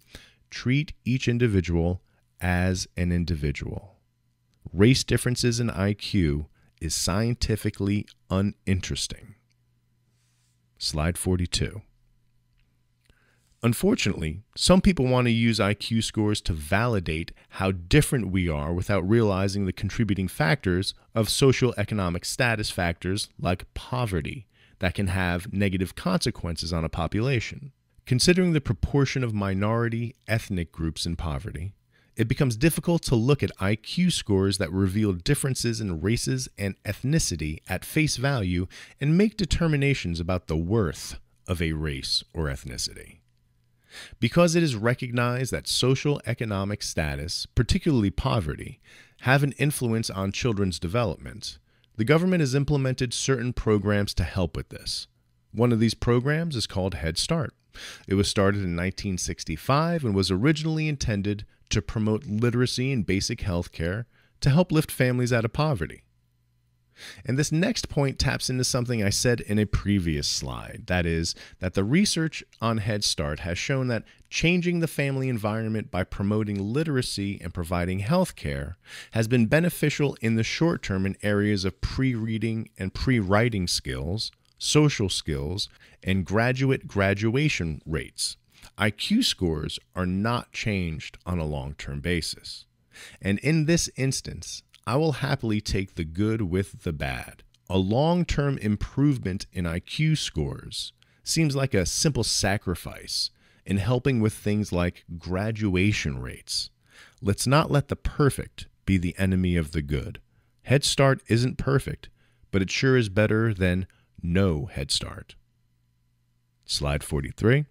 Treat each individual as an individual. Race differences in IQ is scientifically uninteresting. Slide 42. Unfortunately, some people want to use IQ scores to validate how different we are without realizing the contributing factors of socioeconomic status factors like poverty that can have negative consequences on a population. Considering the proportion of minority ethnic groups in poverty, it becomes difficult to look at IQ scores that reveal differences in races and ethnicity at face value and make determinations about the worth of a race or ethnicity. Because it is recognized that social economic status, particularly poverty, have an influence on children's development, the government has implemented certain programs to help with this. One of these programs is called Head Start. It was started in 1965 and was originally intended to promote literacy and basic health care to help lift families out of poverty. And this next point taps into something I said in a previous slide. That is, that the research on Head Start has shown that changing the family environment by promoting literacy and providing health care has been beneficial in the short term in areas of pre-reading and pre-writing skills, social skills, and graduation rates. IQ scores are not changed on a long-term basis. And in this instance, I will happily take the good with the bad. A long-term improvement in IQ scores seems like a simple sacrifice in helping with things like graduation rates. Let's not let the perfect be the enemy of the good. Head Start isn't perfect, but it sure is better than no Head Start. Slide 43.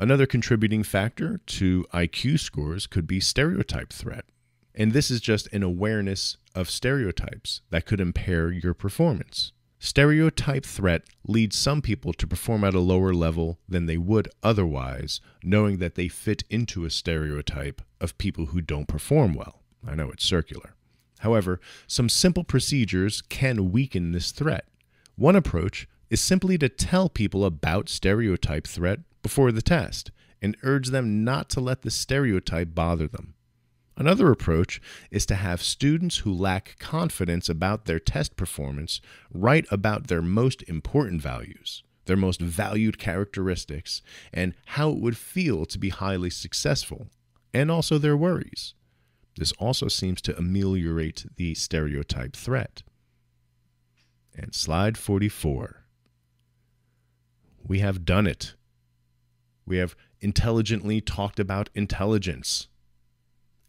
Another contributing factor to IQ scores could be stereotype threat. And this is just an awareness of stereotypes that could impair your performance. Stereotype threat leads some people to perform at a lower level than they would otherwise, knowing that they fit into a stereotype of people who don't perform well. I know it's circular. However, some simple procedures can weaken this threat. One approach is simply to tell people about stereotype threat before the test and urge them not to let the stereotype bother them. Another approach is to have students who lack confidence about their test performance write about their most important values, their most valued characteristics, and how it would feel to be highly successful, and also their worries. This also seems to ameliorate the stereotype threat. And slide 44. We have done it. We have intelligently talked about intelligence.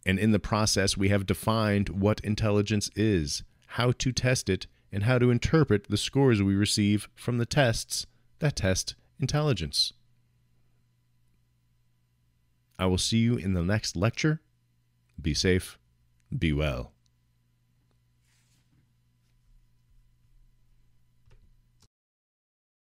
And in the process, we have defined what intelligence is, how to test it, and how to interpret the scores we receive from the tests that test intelligence. I will see you in the next lecture. Be safe. Be well.